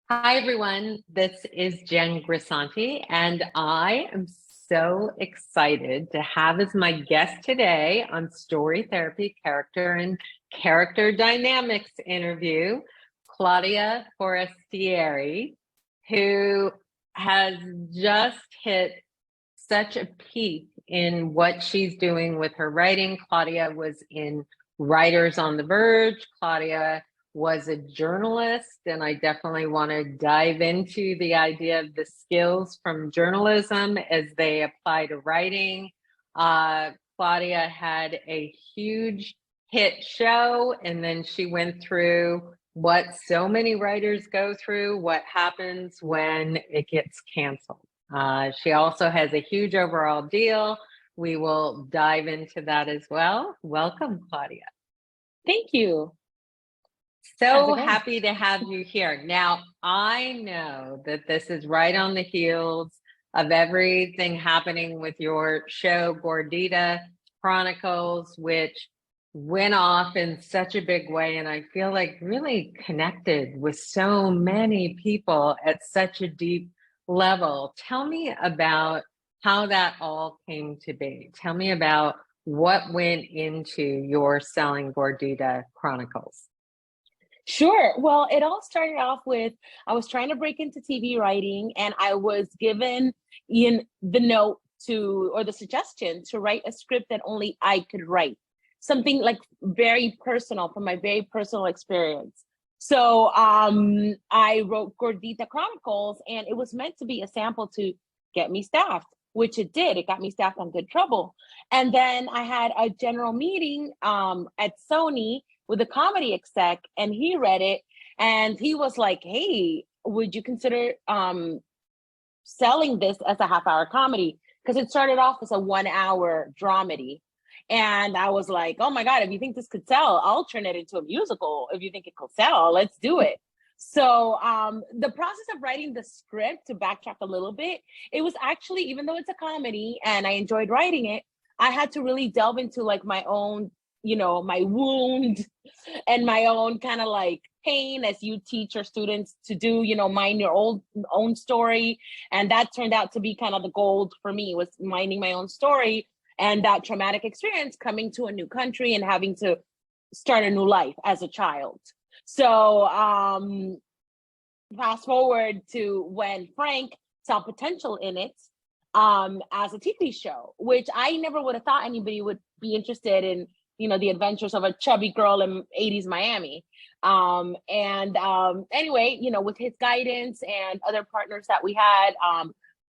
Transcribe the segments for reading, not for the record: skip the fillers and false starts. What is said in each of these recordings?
Hi, everyone. This is Jen Grisanti, and I am so excited to have as my guest today on Story Therapy Character and Character Dynamics interview, Claudia Forestieri, who has just hit such a peak in what she's doing with her writing. Claudia was in Writers on the Verge. Claudia was a journalist, and I definitely want to dive into the idea of the skills from journalism as they apply to writing. Claudia had a huge hit show, and then she went through what so many writers go through, what happens when it gets canceled. She also has a huge overall deal. We will dive into that as well. Welcome, Claudia. Thank you. So happy to have you here. Now, I know that this is right on the heels of everything happening with your show, Gordita Chronicles, which went off in such a big way. And I feel like really connected with so many people at such a deep level. Tell me about how that all came to be. Tell me about what went into your selling Gordita Chronicles. Sure. Well, it all started off with I was trying to break into TV writing, and I was given in the note to or the suggestion to write a script that only I could write, something like very personal from my very personal experience. So I wrote Gordita Chronicles, and it was meant to be a sample to get me staffed, which it did. It got me staffed on Good Trouble. And then I had a general meeting at Sony with a comedy exec, and he read it, and he was like, hey, would you consider selling this as a half-hour comedy? Because it started off as a 1-hour dramedy. And I was like, oh my God, if you think this could sell, I'll turn it into a musical. If you think it could sell, let's do it. So the process of writing the script, to backtrack a little bit, it was actually, even though it's a comedy and I enjoyed writing it, I had to really delve into like my own, my wound and my own kind of like pain, as you teach your students to do, mind your own story. And that turned out to be kind of the gold for me, was minding my own story and that traumatic experience coming to a new country and having to start a new life as a child. So fast forward to when Frank saw potential in it as a TV show, which I never would have thought anybody would be interested in, the adventures of a chubby girl in 80s Miami. Anyway, with his guidance and other partners that we had,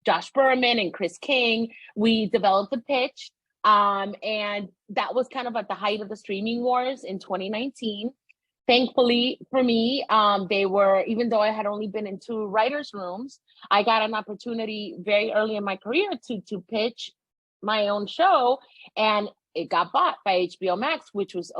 Josh Berman and Chris King, we developed the pitch. And that was kind of at the height of the streaming wars in 2019. Thankfully for me, they were, even though I had only been in 2 writers' rooms, I got an opportunity very early in my career to pitch my own show, and it got bought by HBO Max, which was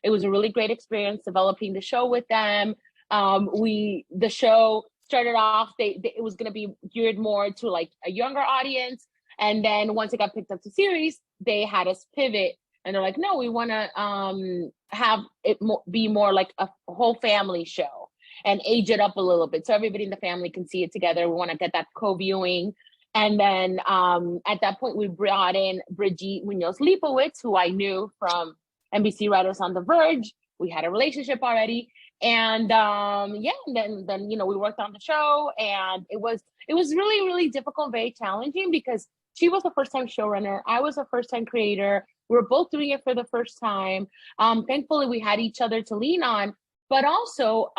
it was a really great experience developing the show with them. The show started off, it was going to be geared more to like a younger audience. And then once it got picked up to series, they had us pivot, and they're like, no, we want to have it be more like a whole family show and age it up a little bit so everybody in the family can see it together. We want to get that co-viewing. And then at that point, we brought in Brigitte Munoz-Lipowitz, who I knew from NBC Writers on the Verge. We had a relationship already. And then we worked on the show, and it was really, really difficult, very challenging, because she was a first-time showrunner. I was a first-time creator. We were both doing it for the first time. Thankfully, we had each other to lean on. But also,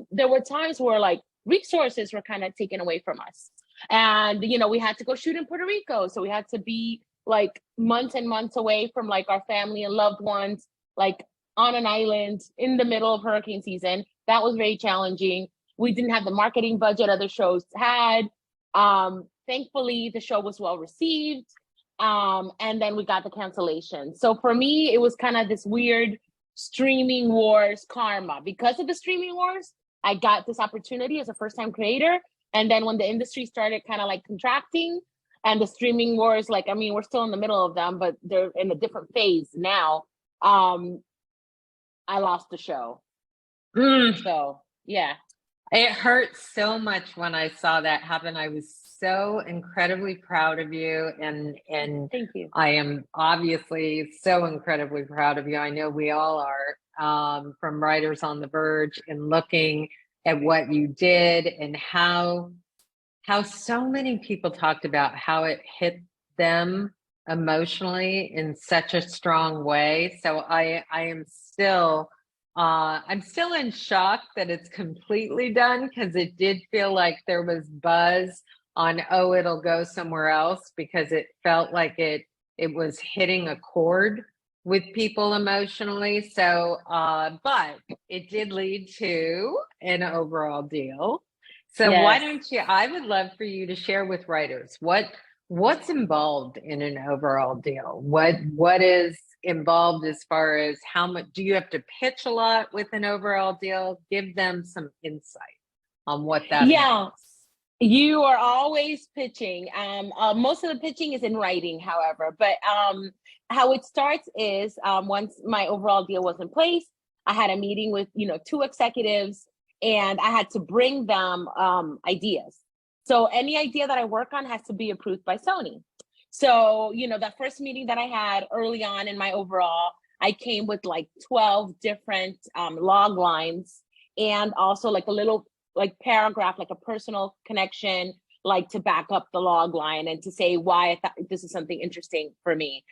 there were times where like resources were kind of taken away from us. And, we had to go shoot in Puerto Rico. So we had to be like months and months away from like our family and loved ones, like on an island in the middle of hurricane season. That was very challenging. We didn't have the marketing budget other shows had. Thankfully, the show was well received. And then we got the cancellation. So for me, it was kind of this weird streaming wars karma. Because of the streaming wars, I got this opportunity as a first-time creator. And then when the industry started kind of like contracting, and the streaming wars, we're still in the middle of them, but they're in a different phase now. I lost the show. So yeah. It hurt so much when I saw that happen. I was so incredibly proud of you, and Thank you. I am obviously so incredibly proud of you. I know we all are, from Writers on the Verge, and looking at what you did and how so many people talked about how it hit them emotionally in such a strong way. So I am still I'm still in shock that it's completely done, because it did feel like there was buzz on, oh, it'll go somewhere else, because it felt like it was hitting a chord with people emotionally. So but it did lead to an overall deal. So why Yes. don't you, I would love for you to share with writers what's involved in an overall deal? What is involved as far as how much do you have to pitch a lot with an overall deal? Give them some insight on what that Yeah. involves. You are always pitching. Most of the pitching is in writing, however, but how it starts is once my overall deal was in place, I had a meeting with, two executives, and I had to bring them ideas. So any idea that I work on has to be approved by Sony. So, that first meeting that I had early on in my overall, I came with like 12 different log lines, and also like a little like paragraph, like a personal connection, like to back up the log line and to say why I thought this is something interesting for me.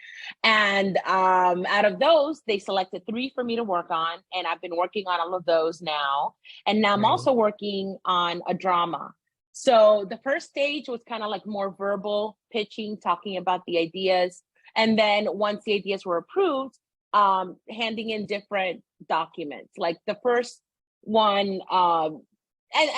And out of those, they selected 3 for me to work on. And I've been working on all of those now. And now I'm Right. also working on a drama. So the first stage was kind of like more verbal pitching, talking about the ideas. And then once the ideas were approved, handing in different documents. Like the first one, and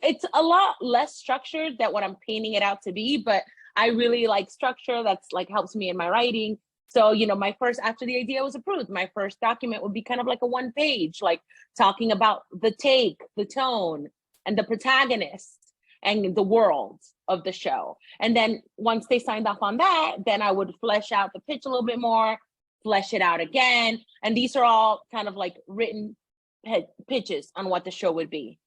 it's a lot less structured than what I'm painting it out to be, but I really like structure. That's like helps me in my writing. So, my first, after the idea was approved, my first document would be kind of like a 1-page, like talking about the take, the tone, and the protagonist and the world of the show. And then once they signed off on that, then I would flesh out the pitch a little bit more, flesh it out again. And these are all kind of like written pitches on what the show would be,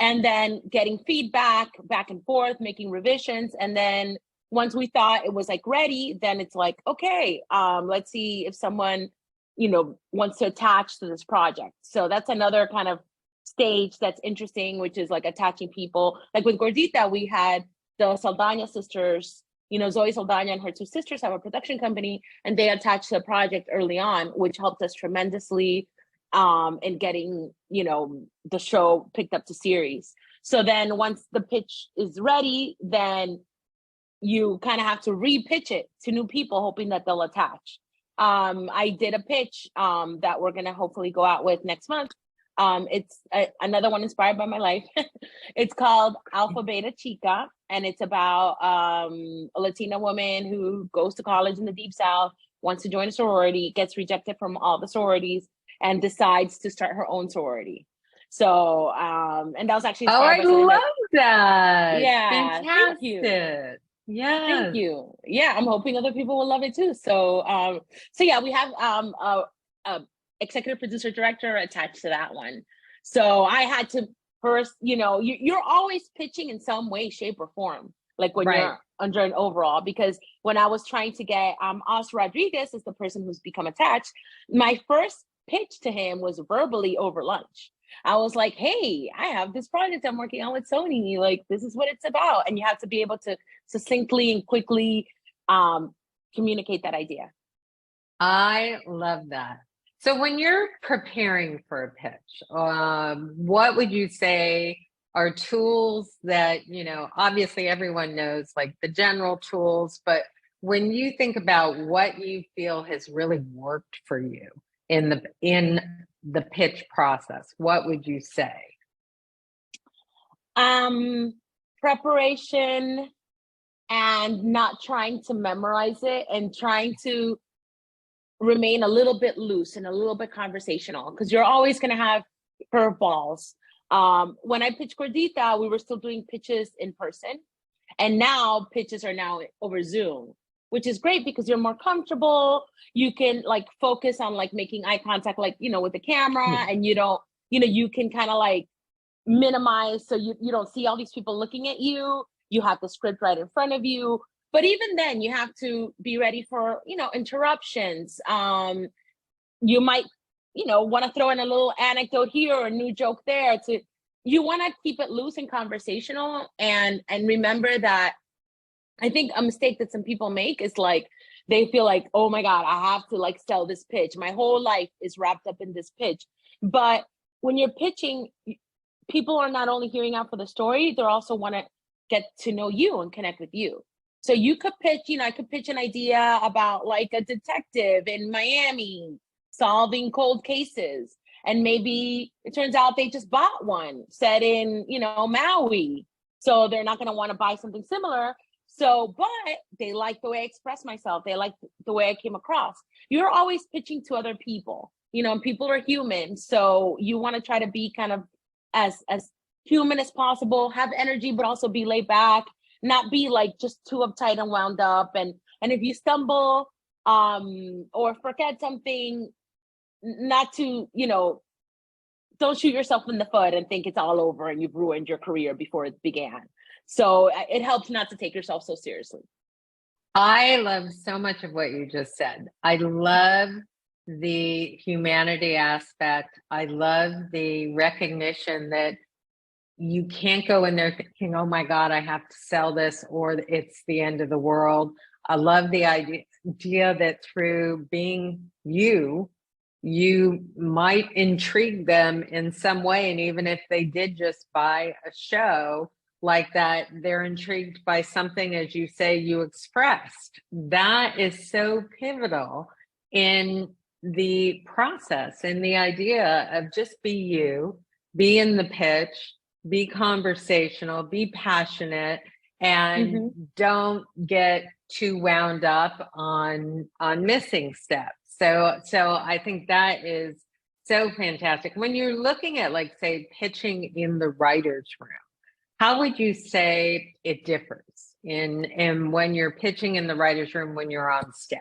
and then getting feedback back and forth, making revisions. And then once we thought it was like ready, then it's like, okay, let's see if someone, wants to attach to this project. So that's another kind of stage that's interesting, which is like attaching people. Like with Gordita, we had the Saldana sisters, Zoe Saldana and her 2 sisters have a production company, and they attached to the project early on, which helped us tremendously in getting, the show picked up to series. So then once the pitch is ready, then you kind of have to re-pitch it to new people, hoping that they'll attach. I did a pitch that we're going to hopefully go out with next month. It's another one inspired by my life. It's called Alpha Beta Chica, and it's about a Latina woman who goes to college in the Deep South, wants to join a sorority, gets rejected from all the sororities, and decides to start her own sorority. So, and that was actually Oh, inspired I by something love that, that. yeah, thank you. Fantastic. Thank Yes. you. Yeah, I'm hoping other people will love it too. So, so yeah, we have a executive producer director attached to that one. So I had to first, you're always pitching in some way, shape, or form, like when Right. you're under an overall. Because when I was trying to get Os Rodriguez is the person who's become attached, my first pitch to him was verbally over lunch. I was like, hey, I have this project I'm working on with Sony. Like, this is what it's about. And you have to be able to succinctly and quickly communicate that idea. I love that. So when you're preparing for a pitch, what would you say are tools that, obviously everyone knows like the general tools, but when you think about what you feel has really worked for you in the pitch process, what would you say? Preparation, and not trying to memorize it, and trying to remain a little bit loose and a little bit conversational, because you're always going to have curveballs. When I pitched Gordita, we were still doing pitches in person, and now pitches are now over Zoom, which is great because you're more comfortable. You can like focus on like making eye contact, like, with the camera, and you don't, you can kind of like minimized so you don't see all these people looking at you. You have the script right in front of you. But even then, you have to be ready for, interruptions. You might, want to throw in a little anecdote here or a new joke there. You want to keep it loose and conversational, and remember that I think a mistake that some people make is like, they feel like, oh my God, I have to like sell this pitch. My whole life is wrapped up in this pitch. But when you're pitching, people are not only hearing out for the story, they also want to get to know you and connect with you. So you could pitch, I could pitch an idea about like a detective in Miami solving cold cases. And maybe it turns out they just bought one set in, Maui. So they're not going to want to buy something similar. So, but they like the way I express myself. They like the way I came across. You're always pitching to other people, and people are human. So you want to try to be kind of as human as possible, have energy, but also be laid back, not be like just too uptight and wound up. And if you stumble or forget something, not to, don't shoot yourself in the foot and think it's all over and you've ruined your career before it began. So it helps not to take yourself so seriously. I love so much of what you just said. I love the humanity aspect. I love the recognition that you can't go in there thinking, oh my God, I have to sell this or it's the end of the world. I love the idea that through being you might intrigue them in some way. And even if they did just buy a show like that, they're intrigued by something, as you say, you expressed. That is so pivotal in the process and the idea of just be you, be in the pitch, be conversational, be passionate, and don't get too wound up on missing steps. So I think that is so fantastic. When you're looking at, like, say, pitching in the writer's room, how would you say it differs in when you're pitching in the writer's room when you're on staff?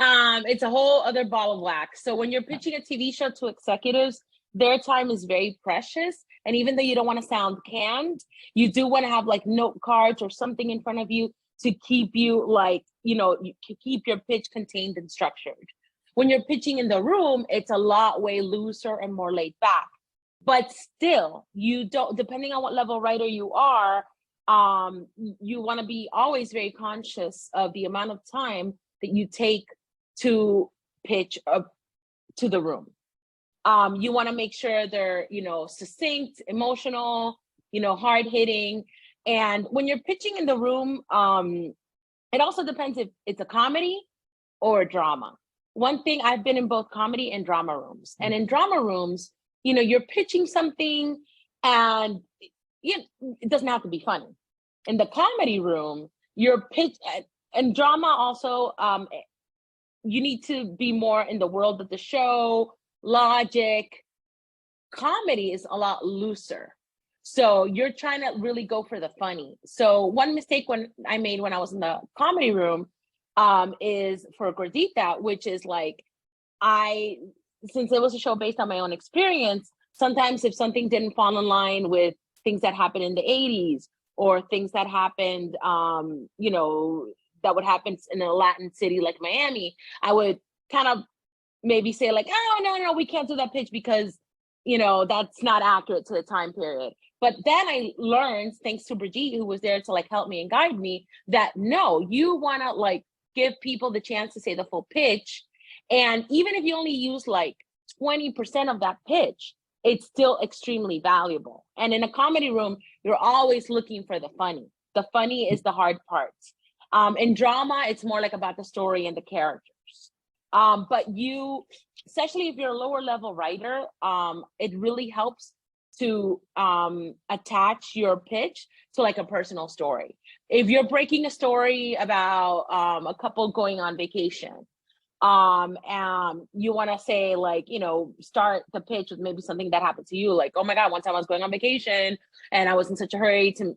It's a whole other ball of wax. So when you're pitching a TV show to executives, their time is very precious. And even though you don't want to sound canned, you do want to have like note cards or something in front of you to keep you like, keep your pitch contained and structured. When you're pitching in the room, it's a lot way looser and more laid back. But still, you don't, depending on what level writer you are, you want to be always very conscious of the amount of time that you take to pitch to the room. You want to make sure they're, succinct, emotional, hard hitting. And when you're pitching in the room, it also depends if it's a comedy or a drama. One thing, I've been in both comedy and drama rooms. And in drama rooms, you're pitching something and it doesn't have to be funny. In the comedy room, you're and drama also, you need to be more in the world of the show, logic. Comedy is a lot looser. So you're trying to really go for the funny. So one mistake I made when I was in the comedy room is for Gordita, which is like, since it was a show based on my own experience, sometimes if something didn't fall in line with things that happened in the 80s or things that happened, that would happen in a Latin city like Miami, I would kind of maybe say like, oh, no, we can't do that pitch because, that's not accurate to the time period. But then I learned, thanks to Brigitte, who was there to like help me and guide me, that no, you want to like give people the chance to say the full pitch. And even if you only use like 20% of that pitch, it's still extremely valuable. And in a comedy room, you're always looking for the funny. The funny is the hard part. In drama, it's more like about the story and the characters. But especially if you're a lower level writer, it really helps to attach your pitch to like a personal story. If you're breaking a story about a couple going on vacation, and you want to say like, start the pitch with maybe something that happened to you. Like, oh my God, one time I was going on vacation and I was in such a hurry to,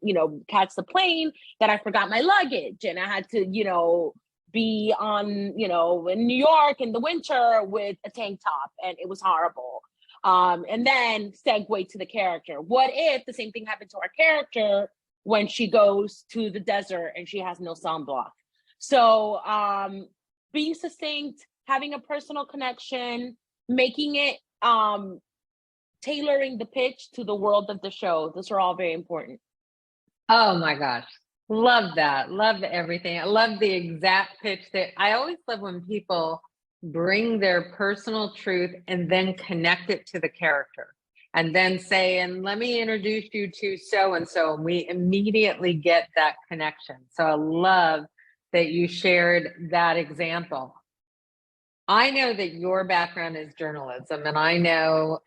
catch the plane that I forgot my luggage and I had to, be on, in New York in the winter with a tank top and it was horrible. And then segue to the character. What if the same thing happened to our character when she goes to the desert and she has no sound block? So being succinct, having a personal connection, making it, tailoring the pitch to the world of the show. Those are all very important. Oh my gosh. Love that. Love everything. I love the exact pitch that I always love when people bring their personal truth and then connect it to the character and then say, and let me introduce you to so and so. And we immediately get that connection. So I love that you shared that example. I know that your background is journalism, and I know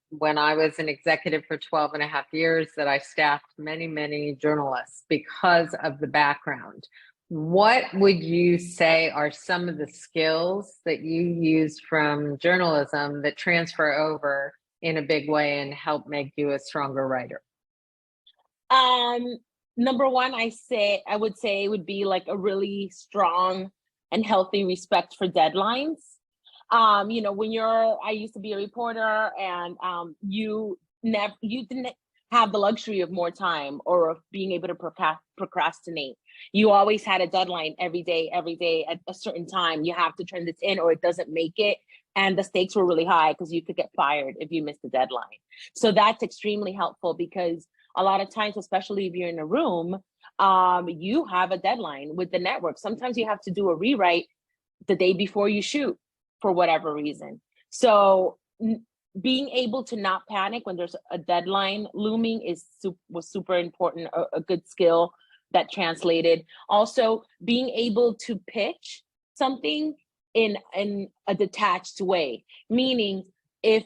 when I was an executive for 12 and a half years that I staffed many, many journalists because of the background. What would you say are some of the skills that you used from journalism that transfer over in a big way and help make you a stronger writer? Number one, I would say it would be like a really strong and healthy respect for deadlines. You know, I used to be a reporter, and you didn't have the luxury of more time or of being able to procrastinate. You always had a deadline every day at a certain time. You have to turn this in or it doesn't make it. And the stakes were really high because you could get fired if you missed the deadline. So that's extremely helpful, because a lot of times, especially if you're in a room, you have a deadline with the network. Sometimes you have to do a rewrite the day before you shoot for whatever reason. So being able to not panic when there's a deadline looming was super important, a good skill that translated. Also, being able to pitch something in a detached way, meaning if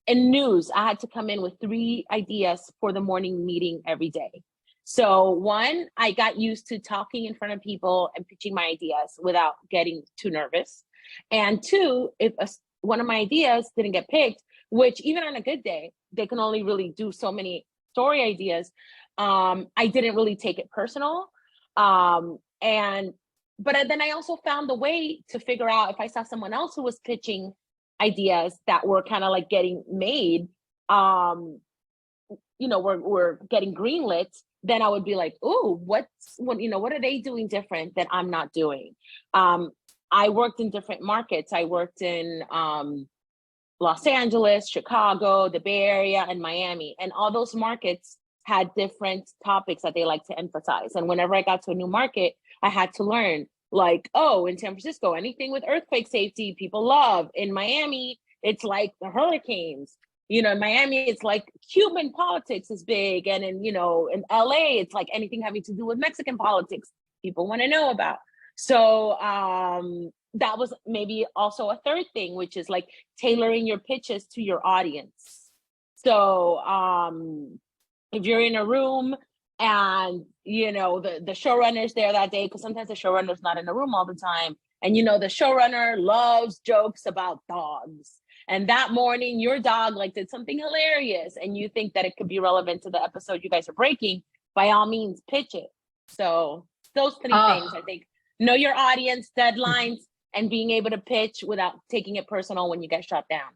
in news, I had to come in with 3 ideas for the morning meeting every day. So 1, I got used to talking in front of people and pitching my ideas without getting too nervous. And 2, if one of my ideas didn't get picked, which even on a good day, they can only really do so many story ideas, I didn't really take it personal. But then I also found a way to figure out if I saw someone else who was pitching ideas that were kind of like getting made, we're getting greenlit, then I would be like, oh, what are they doing different that I'm not doing? I worked in different markets. I worked in Los Angeles, Chicago, the Bay Area, and Miami. And all those markets had different topics that they like to emphasize. And whenever I got to a new market, I had to learn, like, oh, in San Francisco, anything with earthquake safety, people love. In Miami, it's like the hurricanes. In Miami, it's like Cuban politics is big. And in LA, it's like anything having to do with Mexican politics, people want to know about. So that was maybe also a third thing, which is like tailoring your pitches to your audience. So if you're in a room and, the showrunner's there that day, because sometimes the showrunner's not in the room all the time. And, the showrunner loves jokes about dogs. And that morning, your dog did something hilarious, and you think that it could be relevant to the episode you guys are breaking, by all means, pitch it. So those 3 things, I think: know your audience, deadlines, and being able to pitch without taking it personal when you get shot down.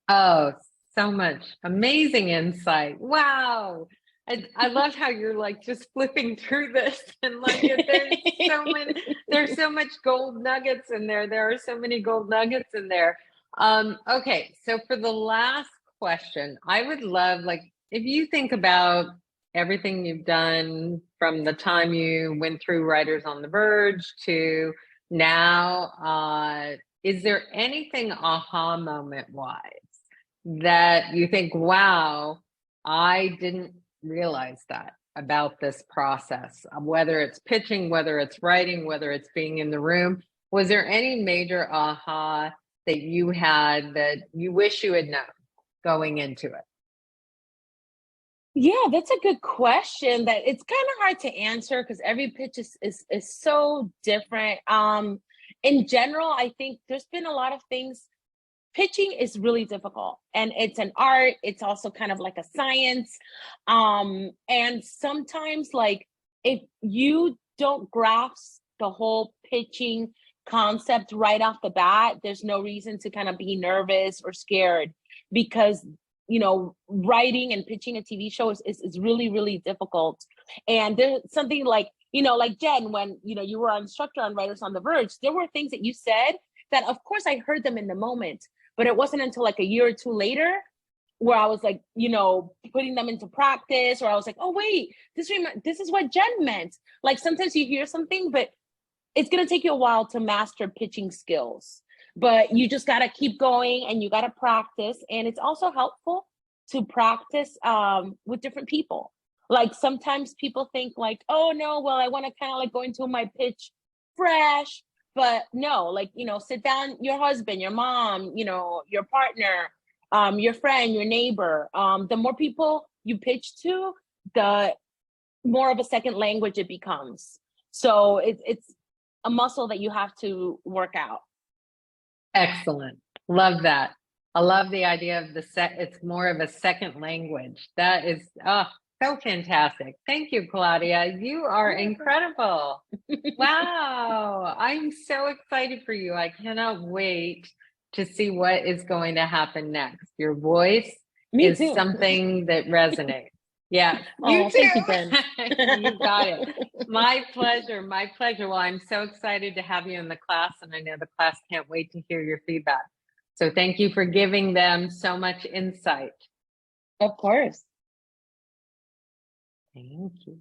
Oh, so much amazing insight. Wow. I love how you're just flipping through this and there's so much gold nuggets in there. There are so many gold nuggets in there. Okay. So for the last question, I would love, if you think about everything you've done from the time you went through Writers on the Verge to now, is there anything aha moment wise that you think, wow, I didn't realize that about this process, whether it's pitching, whether it's writing, whether it's being in the room? Was there any major aha that you had that you wish you had known going into it? Yeah, that's a good question. That it's kind of hard to answer because every pitch is so different. In general, I think there's been a lot of things. Pitching is really difficult, and it's an art. It's also kind of like a science. And sometimes, if you don't grasp the whole pitching concept right off the bat, there's no reason to kind of be nervous or scared, because writing and pitching a TV show is really, really difficult. And there's something like, like Jen, when you were an instructor on Writers on the Verge, there were things that you said that of course I heard them in the moment, but it wasn't until like a year or two later where I was like, putting them into practice, or I was like, oh wait, this is what Jen meant. Like sometimes you hear something, but it's going to take you a while to master pitching skills, but you just got to keep going and you got to practice. And it's also helpful to practice with different people. Like sometimes people think like, oh no, well, I want to kind of like go into my pitch fresh, but no, like, sit down, your husband, your mom, your partner, your friend, your neighbor, the more people you pitch to, the more of a second language it becomes. So it's a muscle that you have to work out. Excellent. Love that. I love the idea of it's more of a second language. That is so fantastic. Thank you, Claudia. You are incredible. Wow. I'm so excited for you. I cannot wait to see what is going to happen next. Your voice is something that resonates. Yeah, you too. Thank you, Jen. You got it. My pleasure. My pleasure. Well, I'm so excited to have you in the class, and I know the class can't wait to hear your feedback. So thank you for giving them so much insight. Of course. Thank you.